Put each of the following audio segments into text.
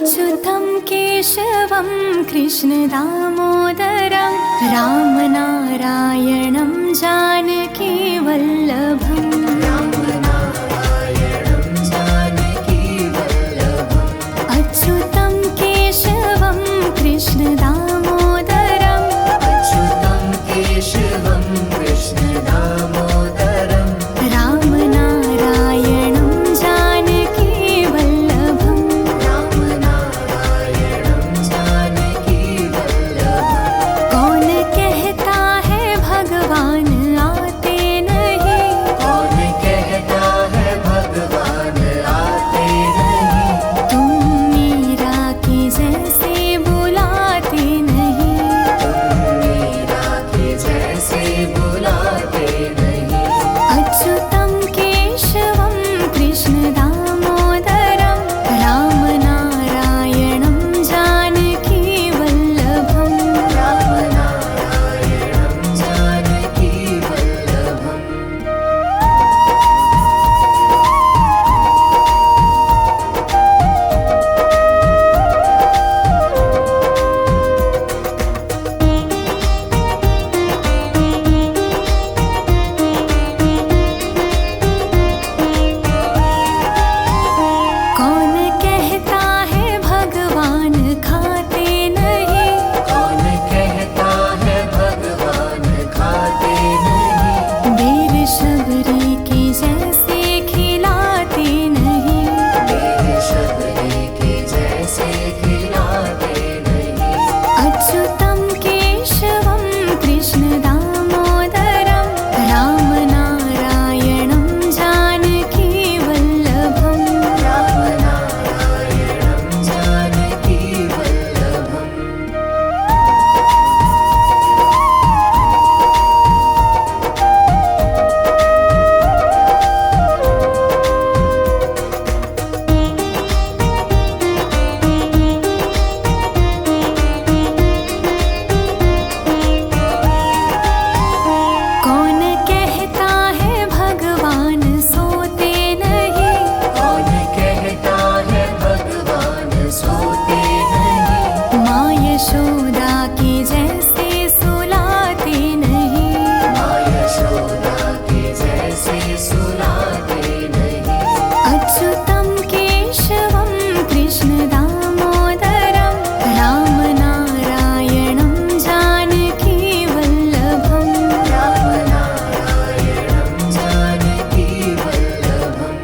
अच्युतं केशवं कृष्णदामोदरं रामनारायणं जानकीवल्लभम् अच्युतं केशवं कृष्णदामोदरं रामनारायणं जानकीवल्लभम् कौन कहता है भगवान आते नहीं, कौन कहता है भगवान आते नहीं, तुम मीरा की जैसे बुलाते नहीं, मीरा के जैसे बुलाते नहीं। अच्युतं केशवं कृष्णदामोदरं रामनारायणं जानकीवल्लभम् रामनारायणं जानकीवल्लभम् कौन कहता है भगवान खाते नहीं, कौन कहता है भगवान खाते नहीं, बेर शबरी की जैसे खिलाते नहीं, मेरे शबरी के जैसे खिलाते नहीं। अच्युतं केशवं कृष्णदामोदरं रामनारायणं जानकीवल्लभम् रामनारायणं जानकीवल्लभम् कौन कहता है भगवान सोते नहीं, कौन कहता है भगवान सोते नहीं, माँ यशोदा की जैसे सुलाते नहीं, माँ यशोदा के जैसे सुलाते नहीं। अच्युतं केशवं कृष्णदामोदरं रामनारायणं जानकीवल्लभम् रामनारायणं जानकीवल्लभम्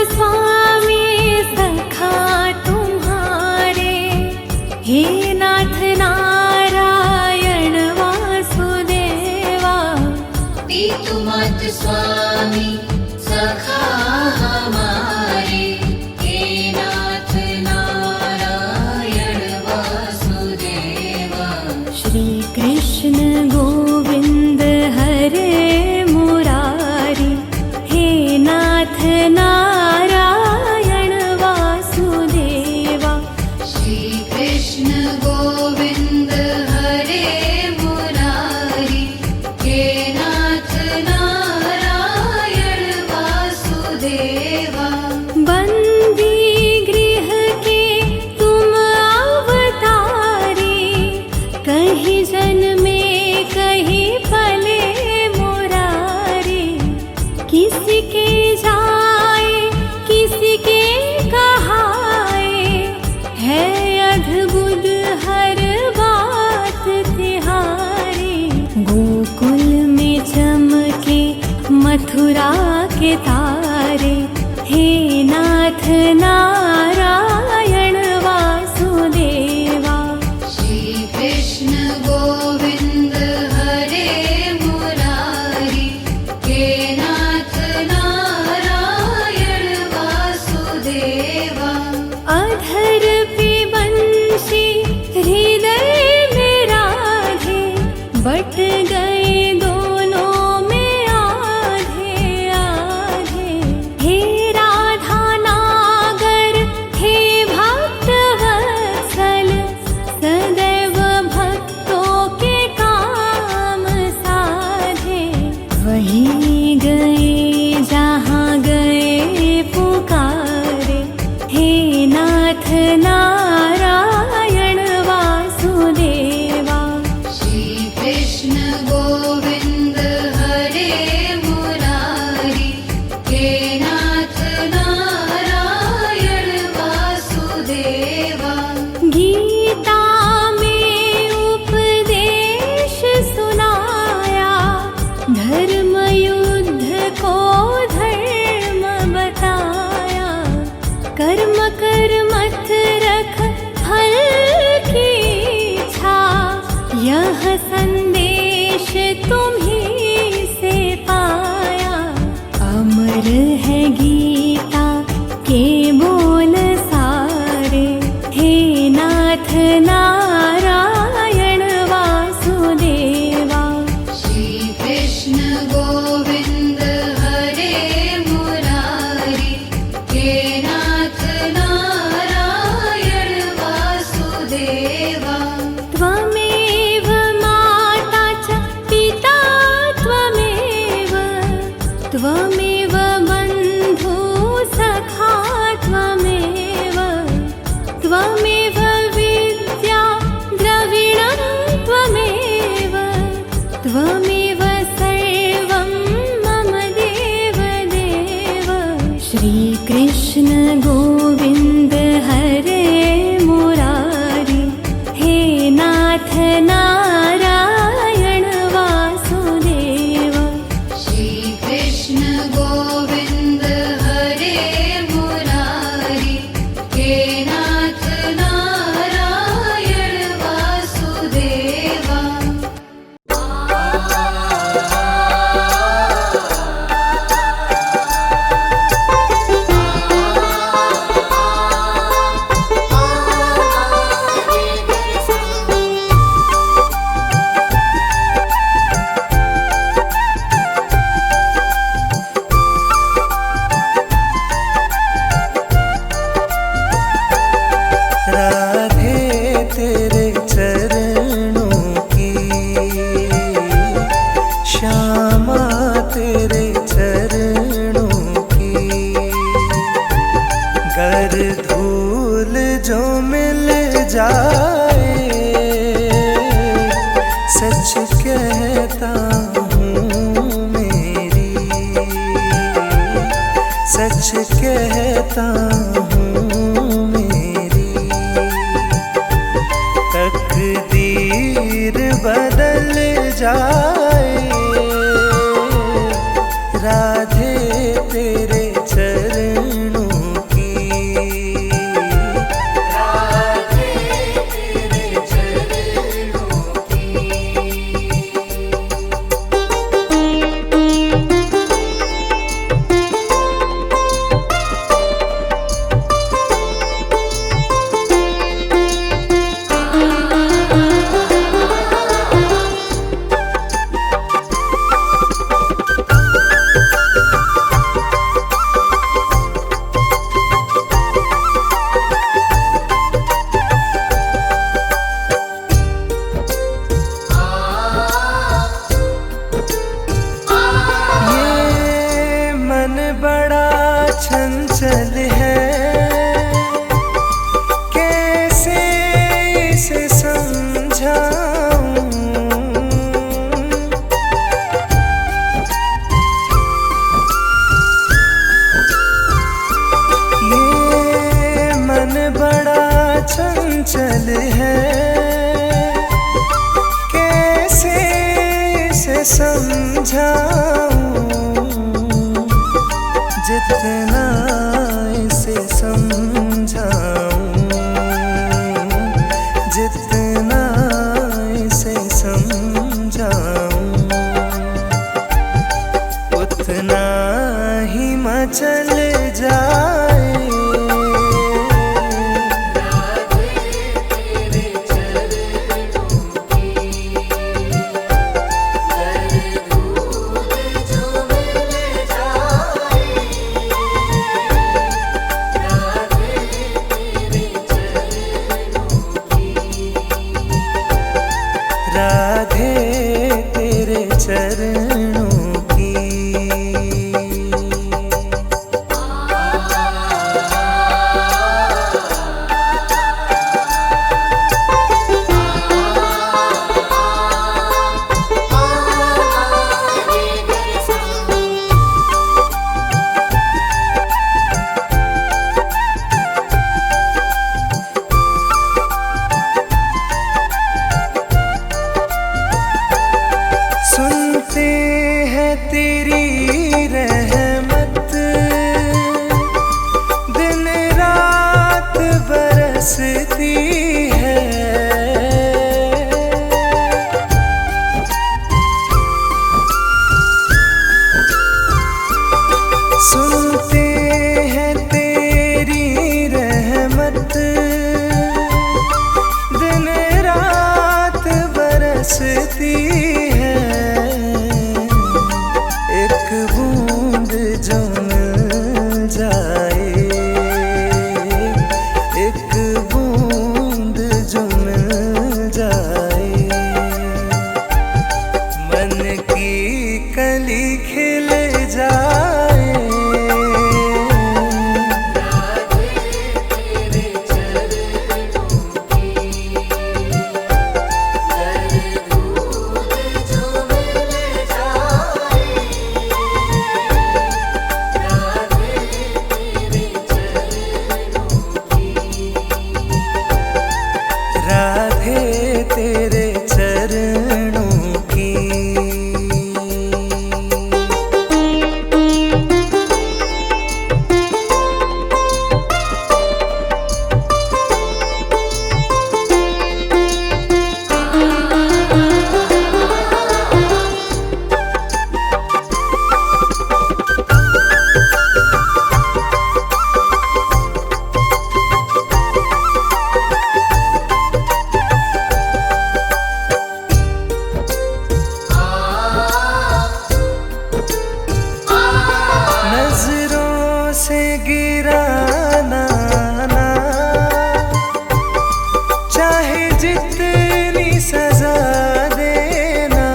स्वामी सखा तुम्हारे, हे नाथ नारायण वासुदेवा। पितुमात स्वामी सखा हमारे, हे नाथ नारायण वासुदेवा। श्री कृष्ण गोविंद हरे मुरारी, हे नाथ नारायण वासुदेवा। श्री कृष्ण गोविंद हरे मुरारी, हे नाथ नारायण वासुदेवा। बंदी गृह के तुम अवतारी, कहीं जन्मे कहीं पले मुरारी। किसी के जाए किसी के कहाए, है अद्भुत हर बात तिहारी। गोकुल में चमके मथुरा के तारे, हे नाथ नारायण वासुदेवा। श्री कृष्ण गोविंद हरे मुरारी, हे नाथ नारायण वासुदेवा। अधर पे बंशी हृदय में राधे, बट गए दोनों में आधे आधे। हे राधा नागर हे भक्त वत्सल, सदैव भक्तों के काम साधे। वही गए जहाँ गए पुकारे, हे नाथ नारायण वासुदेवा। श्री कृष्ण गोविंद हरे मुरारी, हे नाथ नारायण वासुदेवा। गीता में उपदेश सुनाया, धर्म युद्ध को धर्म बताया। कर्म कर मत रख फल की इच्छा, यह संदेश तुम्हीं से पाया। अमर है गीता के बोल सारे, हे नाथ नारायण वासुदेवा। श्री कृष्ण गोविंद हरे मुरारी, हे नाथ नारायण वासुदेवा। त्वमेव माता च पिता त्वमेव, त्वमेव बन्धु सखा त्वमेव। त्वमेव विद्या द्रविणं त्वमेव, त्वमेव सर्वं मम देव देव। श्री कृष्ण गोविंद हरे मुरारी, हे नाथ नारायण वासुदेवा। श्री कृष्ण गोविंद हरे मुरारी, हे नाथ नारायण वासुदेवा। कहता हूँ मेरी, सच कहता हूँ मेरी, तकदीर बदल जाए राधे तेरे चरणों चंचल है, कैसे इसे समझाऊं। ये मन बड़ा चंचल है, कैसे इसे समझाऊं। जितना इसे समझाऊं, जितना इसे समझाऊं, उतना ही मचल जाए। राधे तेरे चरणों की। सुनते हैं तेरी रहमत, दिन रात बरसती है। सुनते हैं तेरी रहमत, दिन रात बरसती है। एक बूंद जो मिल जाए, एक बूंद जो मिल जाए, मन की कली खिल जाए। राधे तेरे चरणों की। नजरों से गिराना ना, चाहे जितनी सजा देना।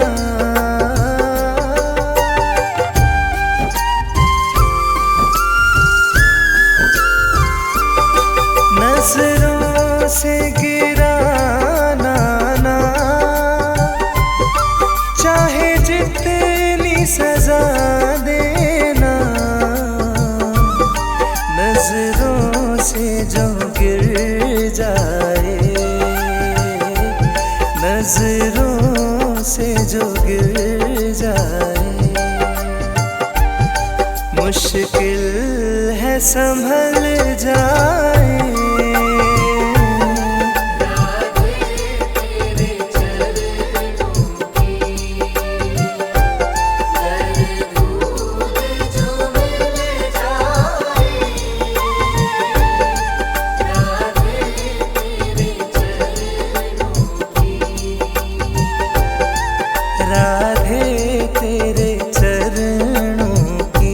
नजरों से गिराना ना, चाहे जितनी सजा देना। नजरों से जो गिर जाए, नजरों से जो गिर जाए, मुश्किल है संभल जाए। राधे तेरे चरणों की।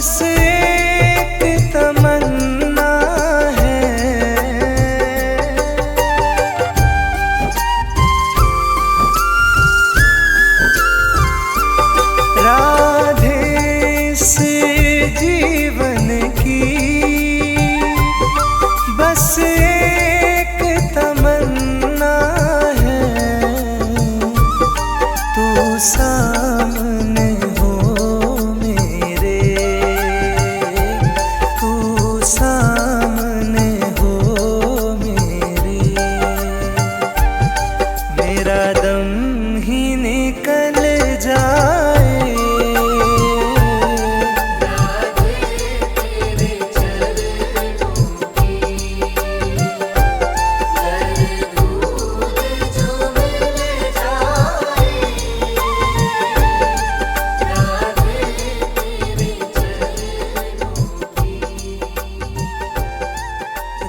बस एक तमन्ना है, राधे इस जीवन की बस एक तमन्ना है, तू सामने हो मेरे, तू सामने हो मेरे, मेरा दम ही निकल जाए।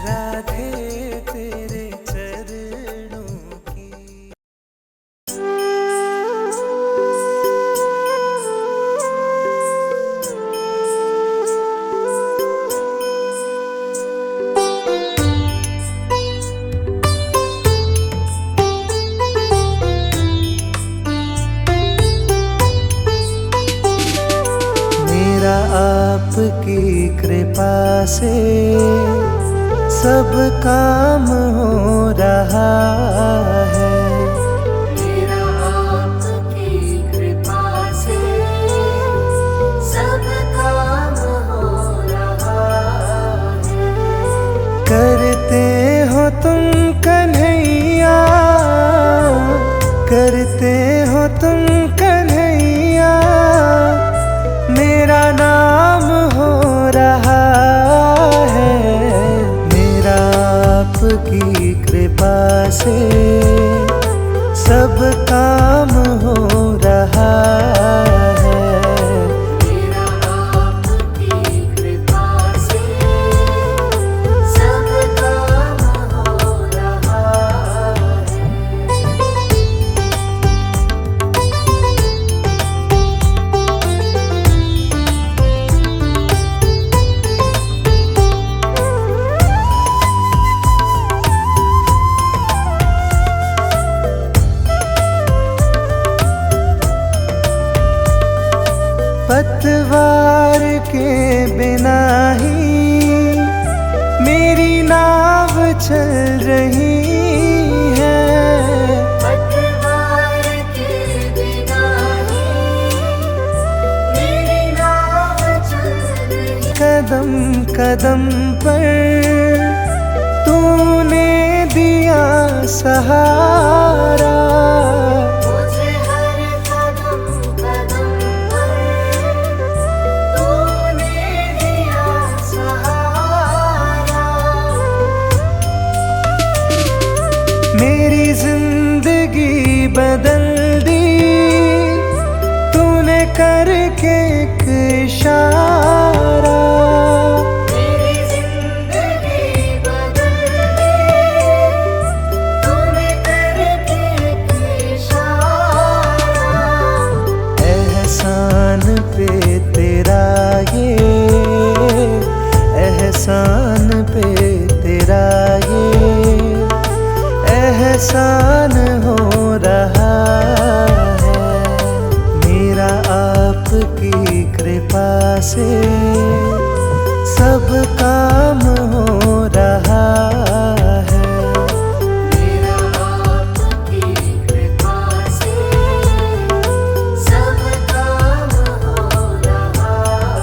राधे तेरे चरणों की। मेरा आपकी कृपा से सब काम हो रहा है, मेरा आपकी कृपा से सब काम हो रहा है। करते हो तुम कन्हैया, करते हो तुम कन्हैया, मेरा नाम हो रहा है, मेरा आपकी कृपा से सब काम हो रहा है। मेरा आपकी कृपा से सब काम हो रहा है। पतवार के बिना ही मेरी नाव चल रही है, पतवार के बिना ही मेरी नाव चल रही। कदम कदम पर तूने दिया सहारा, मुझे हर कदम कदम पर तूने दिया सहारा। मेरी जिंदगी बदल दी तूने करके एक इशारा, मेरी जिंदगी बदल दी तूने करके एक इशारा। एहसान पे तेरा ये, एहसान पे तेरा ये एहसान हो रहा है, मेरा आपकी कृपा से सब काम हो रहा है। मेरा आपकी कृपा से सब काम हो रहा है।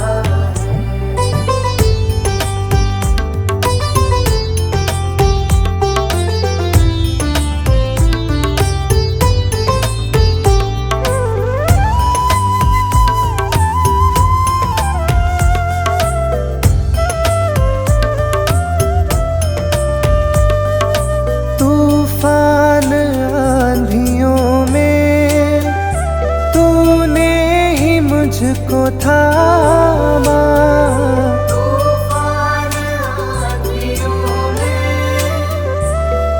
तूफान आंधियों में तूने ही मुझको थामा, तूफान आंधियों में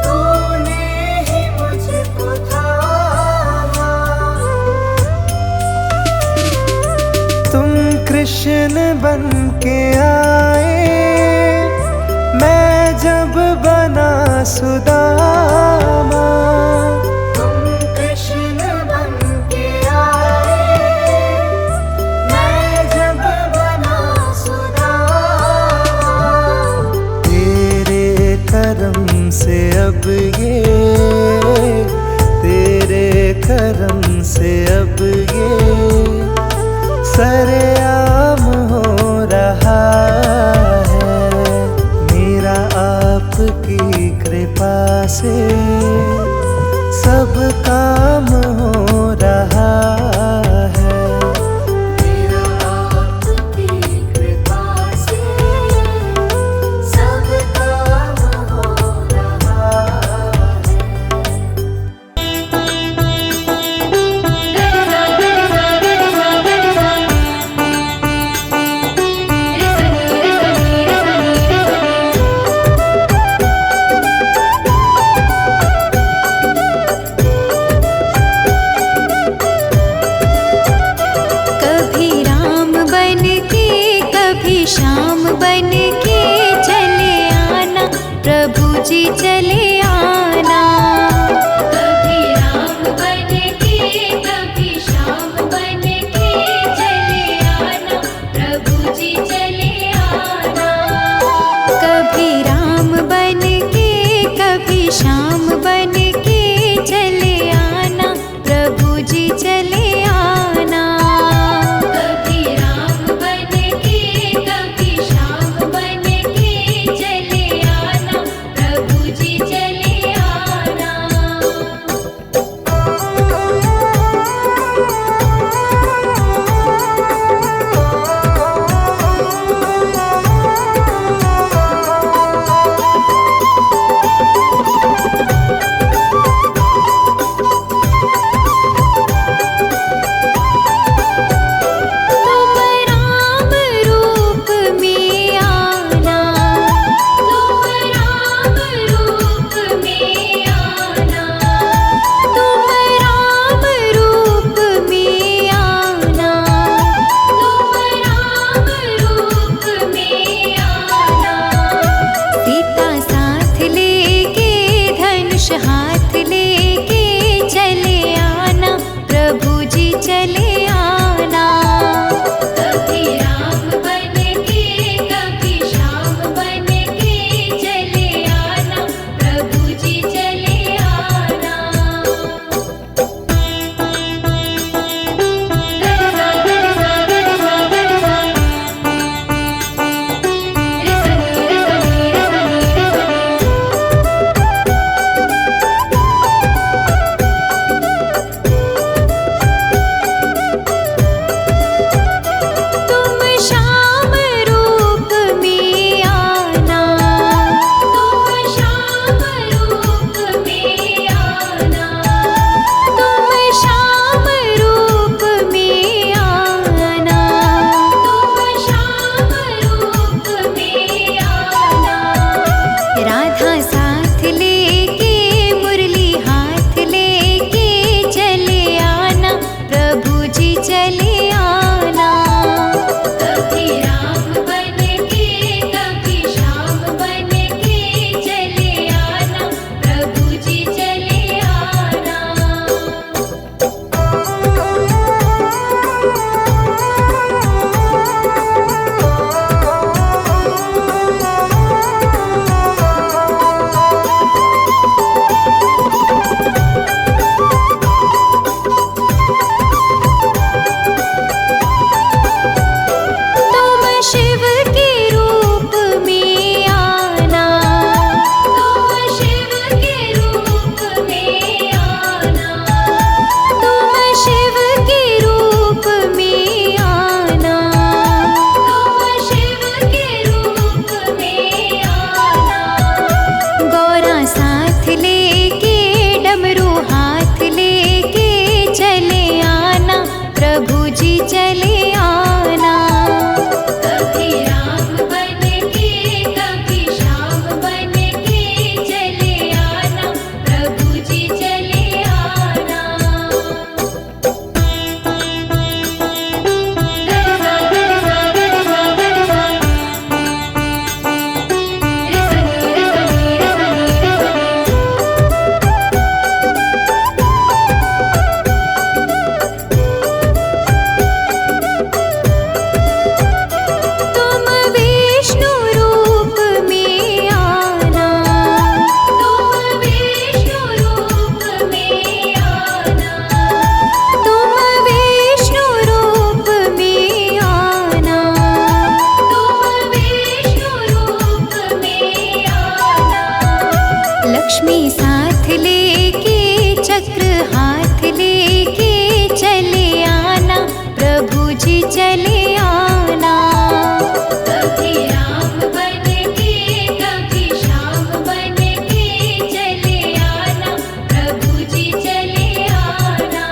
तूने ही मुझको थामा। तुम कृष्ण कृष्ण बन के आए, मैं जब बना सुदामा। तुम कृष्ण बन के आए, मैं जब बना सुदामा। तेरे करम से अब ये, तेरे करम से अब ये सरेआम हो रहा है। मेरा आपकी कृपा से सब काम हो रहा है। मेरा आपकी कृपा से सब काम हो रहा है। कभी राम बन के कभी श्याम बन के चले आना, प्रभु जी चले आना। कभी राम बन के कभी श्याम बन के चले आना, प्रभु जी चले आना। कभी राम बन के कभी श्याम बन के चले आना, प्रभु जी चले आना। कभी राम बन के कभी श्याम बन के चले आना, प्रभु जी चले आना। तुम राम रूप में आना, तुम राम रूप में आना। तुम राम रूप में आना, तुम राम रूप में आना। सीता साथ लेके धनुष हाथ लेके चले आना, प्रभु जी चले आना। कभी राम बन के कभी श्याम बन के चले आना, प्रभु जी चले आना। तुम श्याम रूप में आना, तुम श्याम रूप में आना। तुम श्याम रूप में आना, तुम श्याम रूप में आना। राधा साथ लेके मुरली हाथ लेके चले आना, प्रभु जी चले आना। कभी राम बन के कभी श्याम बन के चले आना, प्रभु जी चले आना। तुम शिव के रूप में आना, तुम शिव के रूप में आना। तुम शिव के रूप में आना, तुम शिव के रूप में आना। गौरा साथ लेके डमरू हाथ लेके चले आना, प्रभु जी चले आना। कभी राम बन के कभी श्याम बन के चले आना, प्रभु जी चले आना। जी चले आना। कभी राम बन के कभी श्याम बन के चले आना, प्रभु जी चले आना।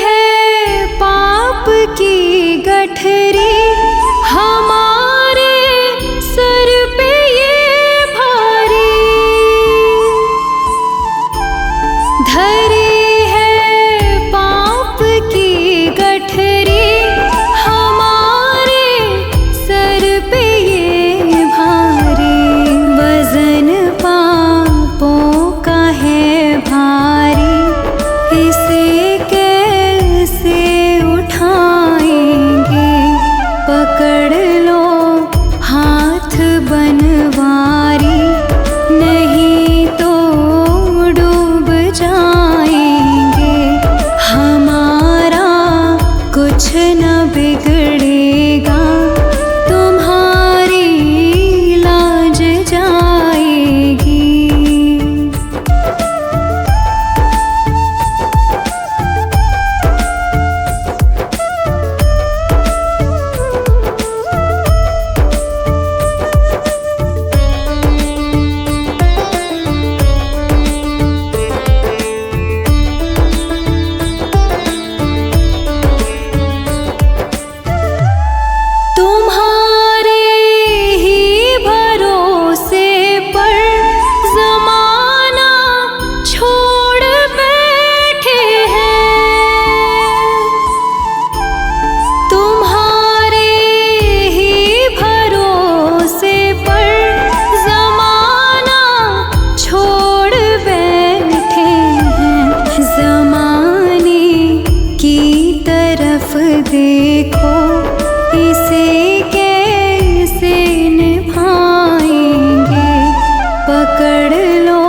है पाप की गठरी हमारे सर पे ये भारी, धरी है पाप की गठरी हमारे सर पे ये भारी, वजन पापों का है भारी, इसे कैसे उठाएंगे, पकड़ लो हाथ बनवारी, नहीं तो डूब जाएंगे, हमारा कुछ न बिगड़ेगा, तुम्हारी लाज जाएगी। तुम्हारे ही भरोसे पर ज़माना छोड़ बैठे हैं, तुम्हारे ही भरोसे पर ज़माना छोड़ बैठे हैं, ज़माने की तरफ देखो, इसे कैसे निभाएंगे, पकड़ लो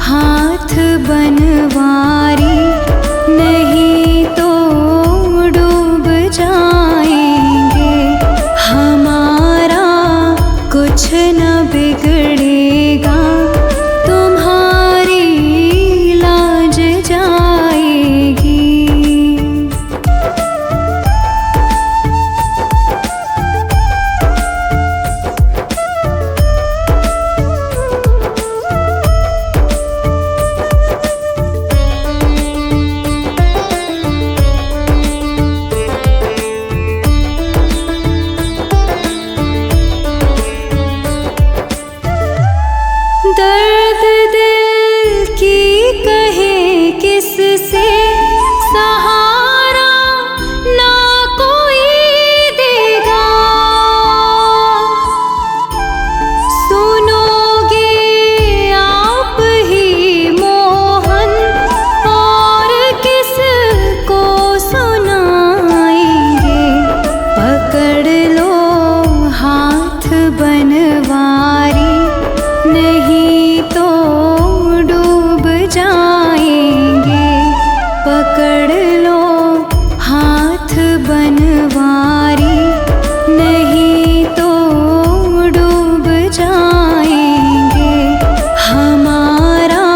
हाथ बनवारी, नहीं तो डूब जाएंगे, हमारा कुछ न बिगड़ेगा, तुम्हारी लाज जाएगी। दर्द दिल की कहे किससे, सहारा ना कोई देगा, सुनोगे आप ही मोहन, और किसको सुनाएंगे, पकड़ लो हाथ बनवारी, नहीं तो डूब जाएंगे, पकड़ लो हाथ बनवारी, नहीं तो डूब जाएंगे, हमारा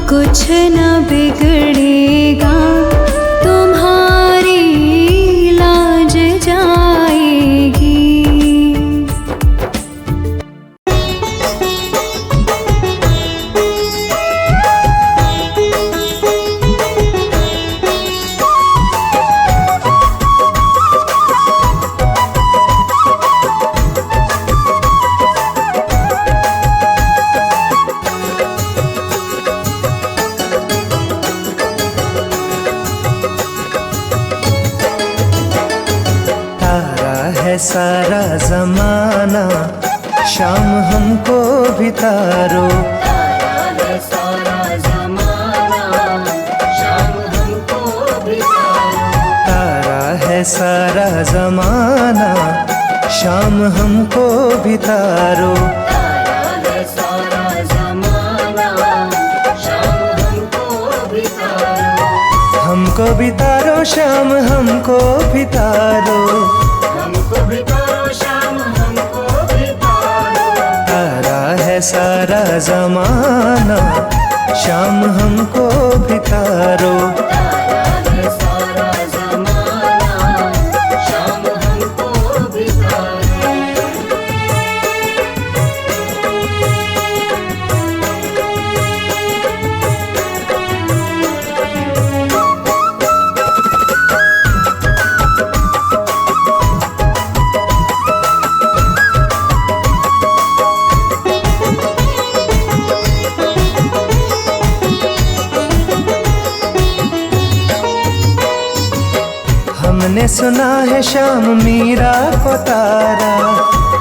कुछ न बिगड़ेगा, तुम्हारी लाज जाएगी। है सारा जमाना, शाम हमको भी तारो, तारा है सारा ज़माना, शाम हमको भी तारो, तारा है सारा जमाना, शाम हमको भी तारो, तारा है सारा ज़माना, शाम हमको भी तारो, हमको भी तारो, शाम हमको भी तारो, हमको भी तारो, शाम हमको भी तारो, तारा है सारा जमाना, शाम हमको भी तारो, तारा है सारा ज़माना, शाम हमको भी तारो। हमने सुना है श्याम मीरा को तारा,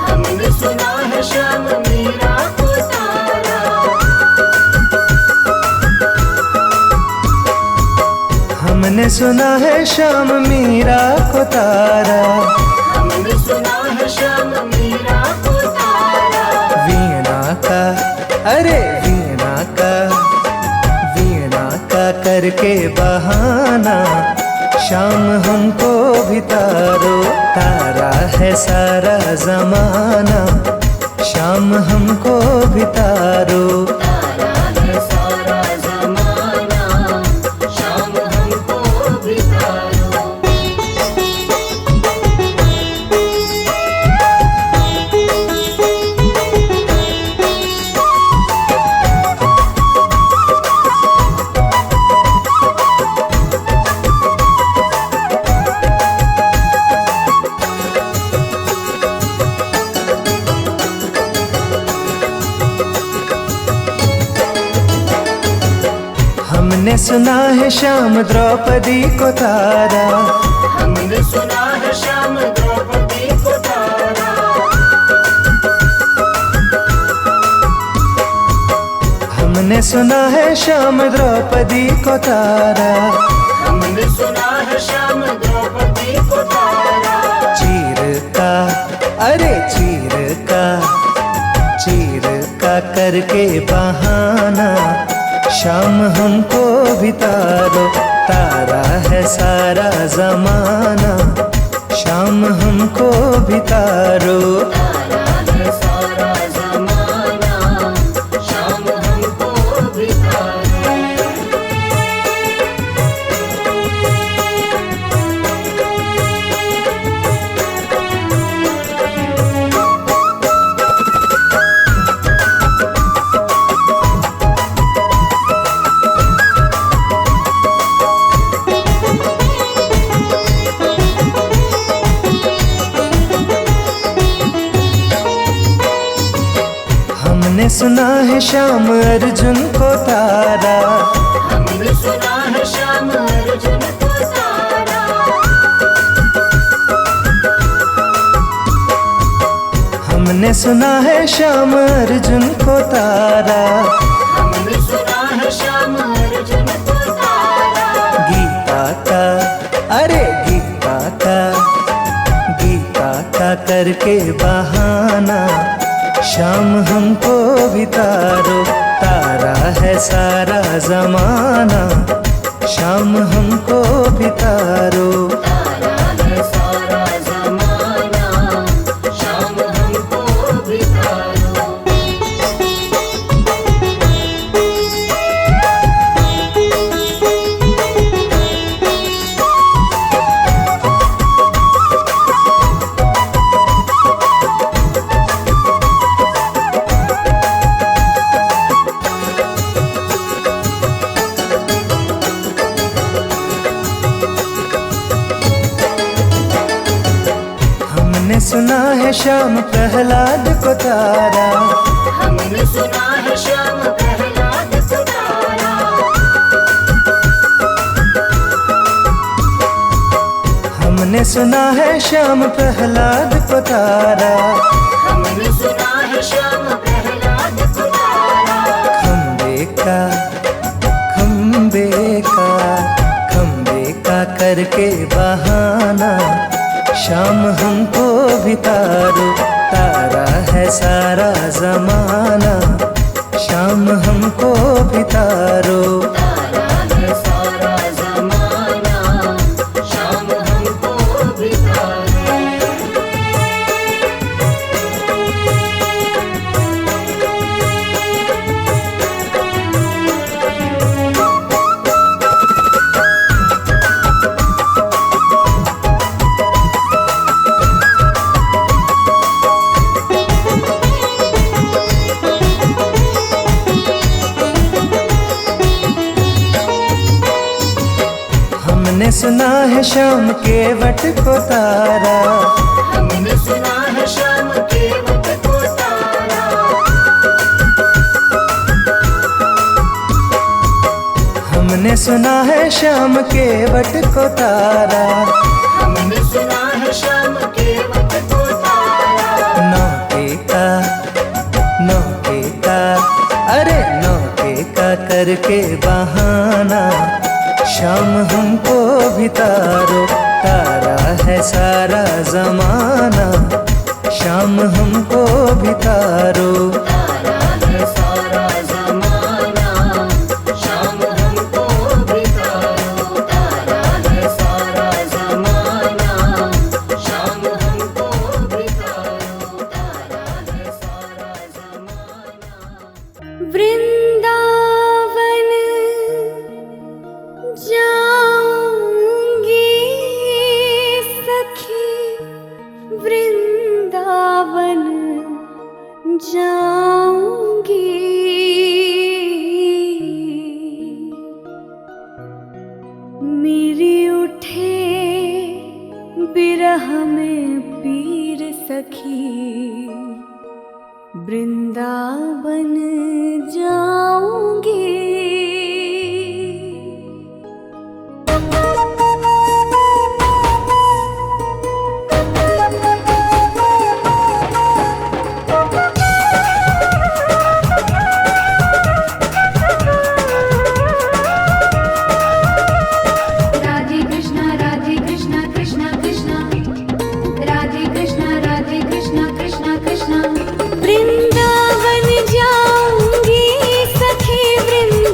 हमने सुना है श्याम मीरा को तारा। हमने सुना है श्याम मीरा को तारा, हमने सुना है श्याम मीरा को तारा। वीणा का, अरे वीणा का, वीणा का करके बहाना, शाम हमको भी तारो, तारा है सारा जमाना, शाम हमको भी तारो। तारा है सारा जमाना, शाम हमको भी तारो। हमने सुना है श्याम द्रौपदी को तारा, हमने सुना है श्याम द्रौपदी को तारा। हमने सुना है श्याम द्रौपदी को तारा, हमने सुना है श्याम द्रौपदी को तारा। चीर का, अरे चीर का, चीर का करके बहाना, शाम हमको भी तारो, तारा है सारा जमाना, शाम हमको भी तारो। तारा है सारा जमाना, शाम हमको भी तारो। हमने सुना है श्याम अर्जुन को तारा, हमने सुना है श्याम अर्जुन को तारा। हमने सुना है श्याम अर्जुन को तारा, हमने सुना है श्याम अर्जुन को तारा। गीता का, अरे गीता का, गीता का करके बहाना, शाम हमको भी तारो, तारा है सारा जमाना, शाम हमको भी तारो। तारा है सारा जमाना, शाम हमको भी तारो। हमने सुना है श्याम प्रहलाद को तारा, हमने सुना है श्याम प्रहलाद को तारा। हमने सुना है श्याम प्रहलाद को तारा, हमने सुना है श्याम प्रहलाद को तारा। खम्बे का, खम्बे का, खम्बे का करके बहाना, शाम हमको भी तारो, तारा है सारा जमाना, शाम हमको भी तारो। तारा है सारा जमाना, शाम हमको भी तारो। हमने सुना है श्याम के वट को तारा, हमने सुना है श्याम के वट को तारा। हमने सुना है श्याम के वट को तारा, करके बहाना, शाम हमको भी तारो, तारा है सारा जमाना, शाम हमको भी तारो। तारा है सारा जमाना, शाम हमको भी तारो। तारा है सारा जमाना, शाम हमको भी तारो। तारा है सारा जमाना। वृंदावन जाऊंगी सखी, वृंदावन जाऊंगी, मेरी उठे बिरह में पीर सखी, वृंदावन जाऊंगी। राधे कृष्णा कृष्णा कृष्णा, राधे कृष्णा कृष्णा कृष्णा। वृंदावन जाऊंगी सखी, वृंदावन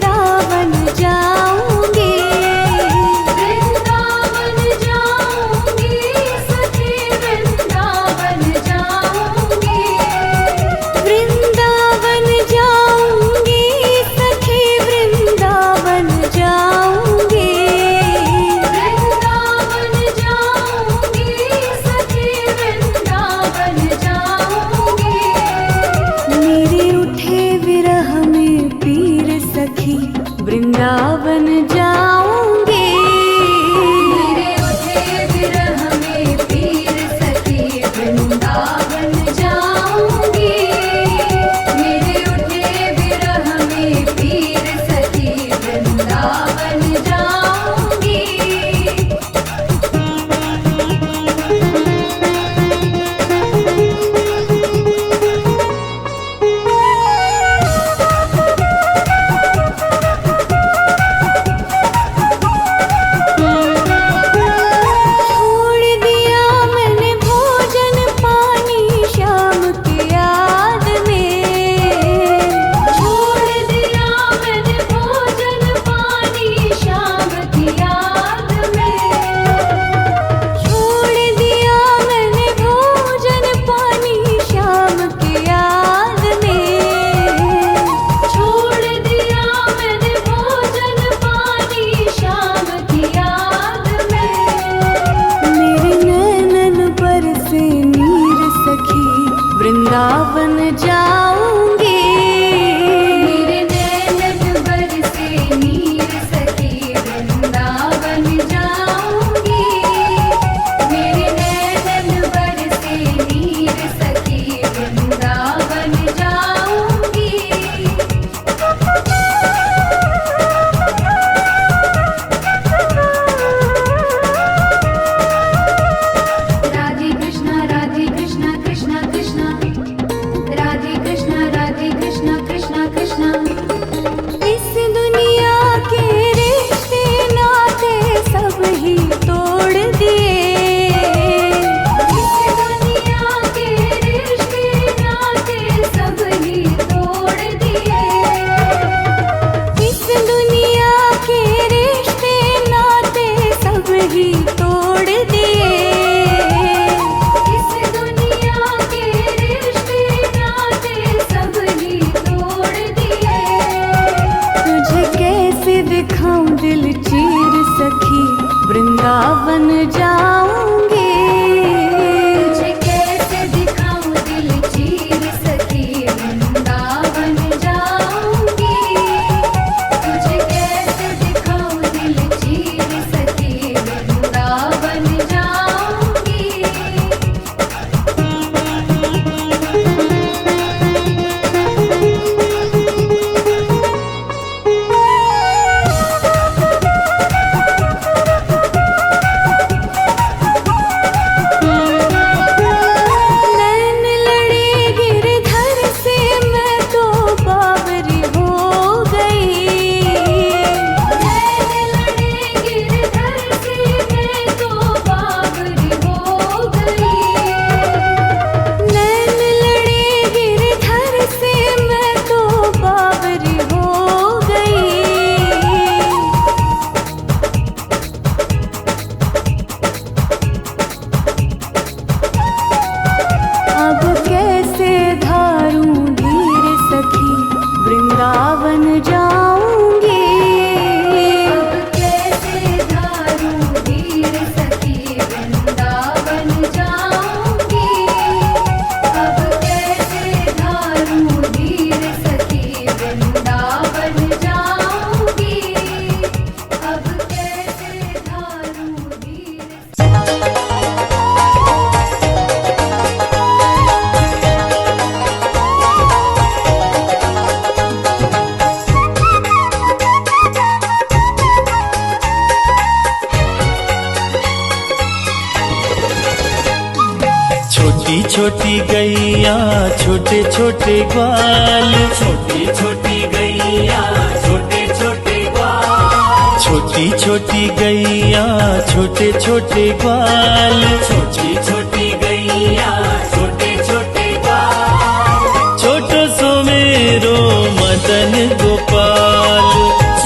छोटी छोटी गैया छोटे छोटे ग्वाल, छोटी छोटी गैया छोटे छोटे ग्वाल, छोटी छोटी गैया छोटे छोटे ग्वाल, छोटी छोटी गैया छोटे छोटे ग्वाल, छोटो सो मेरो मदन गोपाल,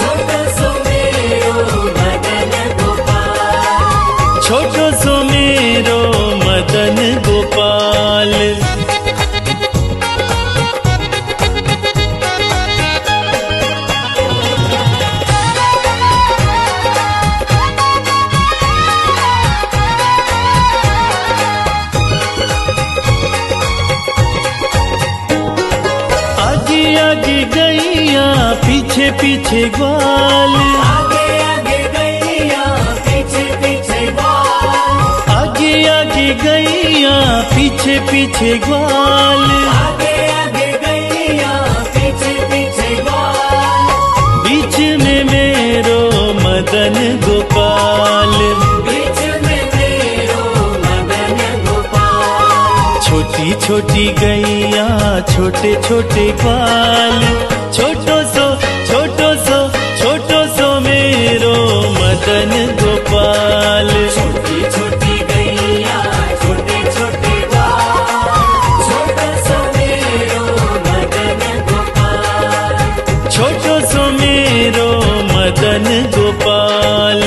छोटो सो मेरो मदन गोपाल, छोटो सो मेरो मदन गोपाल। आगे आगे गैया पीछे पीछे ग्वाल, आगे आगे गैया पीछे पीछे ग्वाल, आगे आगे गैया पीछे पीछे ग्वाल, आगे आगे गैया पीछे पीछे ग्वाल, बीच में मेरो मदन गोपाल, बीच में मेरो मदन गोपाल, छोटी छोटी गैया छोटे छोटे ग्वाल, छोटो सो मेरो मदन गोपाल, छोटी छोटी गैया छोटे छोटे ग्वाल, छोटो सो मेरो मदन गोपाल, छोटो सो मेरो मदन गोपाल।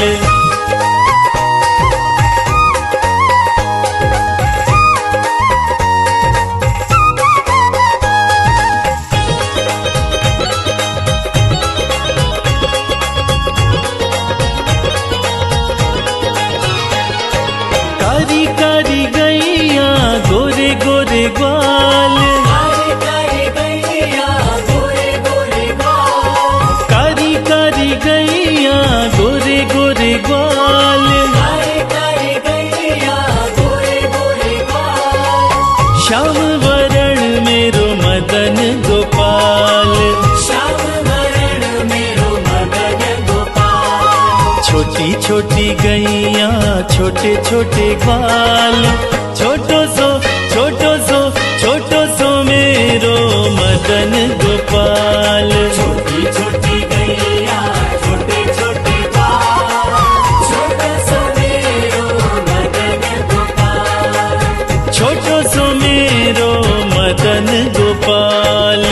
कारी कारी गैया गोरे गोरे ग्वाल, कारी कारी गैया गोरे गोरे ग्वाल, कारी कारी गैया गोरे गोरे ग्वाल, कारी कारी गैया गोरे गोरे ग्वाल, श्याम वरण मेरो मदन गोपाल, श्याम वरण मेरो मदन गोपाल, छोटी छोटी गैया छोटे छोटे ग्वाल, छोटो सो मेरो मदन गोपाल, छोटी छोटी गैया छोटे छोटे ग्वाल, छोटो सो मेरो मदन गोपाल, छोटो सो मेरो मदन गोपाल।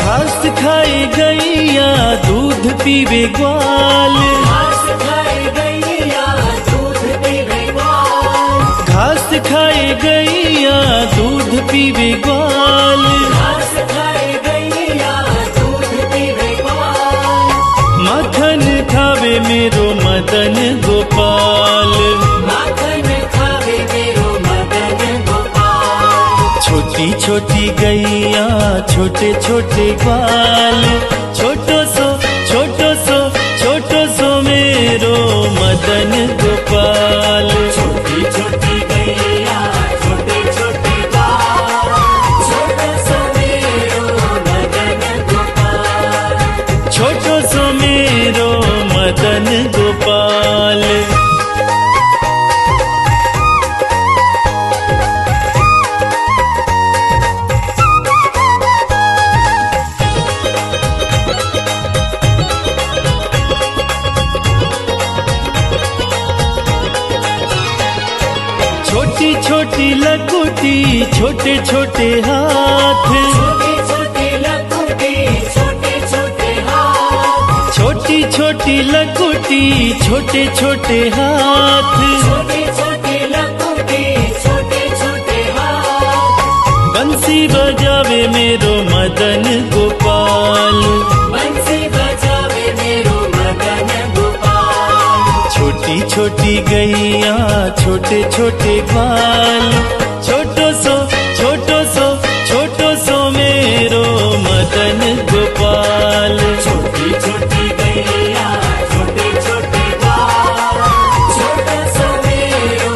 घास खाए गैया दूध पीवे ग्वाल, घास खाए गैया दूध पीवे ग्वाल, घास खाए गैया दूध पीवे ग्वाल, घास खाए गैया दूध पीवे ग्वाल, माखन खावे मेरो मदन गोपाल, माखन खावे मेरो मदन गोपाल, छोटी छोटी गैया छोटे छोटे ग्वाल, छोटो सो मेरो मदन गोपाल, छोटी छोटी गैया छोटे छोटे ग्वाल, छोटो सो मेरो मदन गोपाल, छोटो सो मेरो मदन गोपाल। छोटी छोटी लकुटी छोटे छोटे हाथ, छोटी छोटी लकुटी छोटे छोटे हाथ, छोटी छोटी लकुटी छोटे छोटे हाथ, छोटी छोटी लकुटी छोटे छोटे हाथ, बंसी बजावे मेरो मदन गोपाल, बंसी बजावे मेरो मदन गोपाल, छोटी छोटी गैया छोटे छोटे ग्वाल, छोटो सो मेरो मदन गोपाल, छोटी छोटी गैया छोटे छोटे ग्वाल, छोटो सो मेरो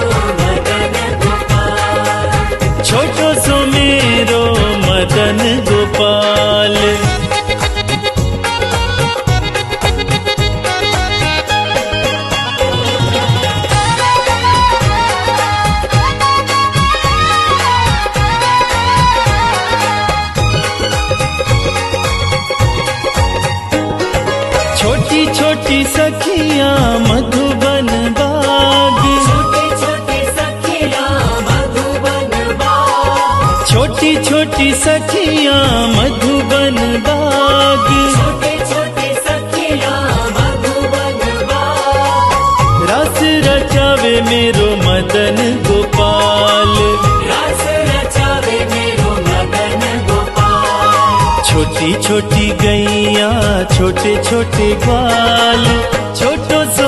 छोटी सखियां मधुबन बाग, छोटी छोटी सखियां मधुबन बाग, छोटी छोटी सखियां मधुबन बाग, छोटी छोटी सखियां मधुबन बाग, रास रचावे मेरो मदन गोपाल, रास रचावे मेरो मदन गोपाल। छोटी छोटी गैया छोटे छोटे ग्वाल, छोटो सो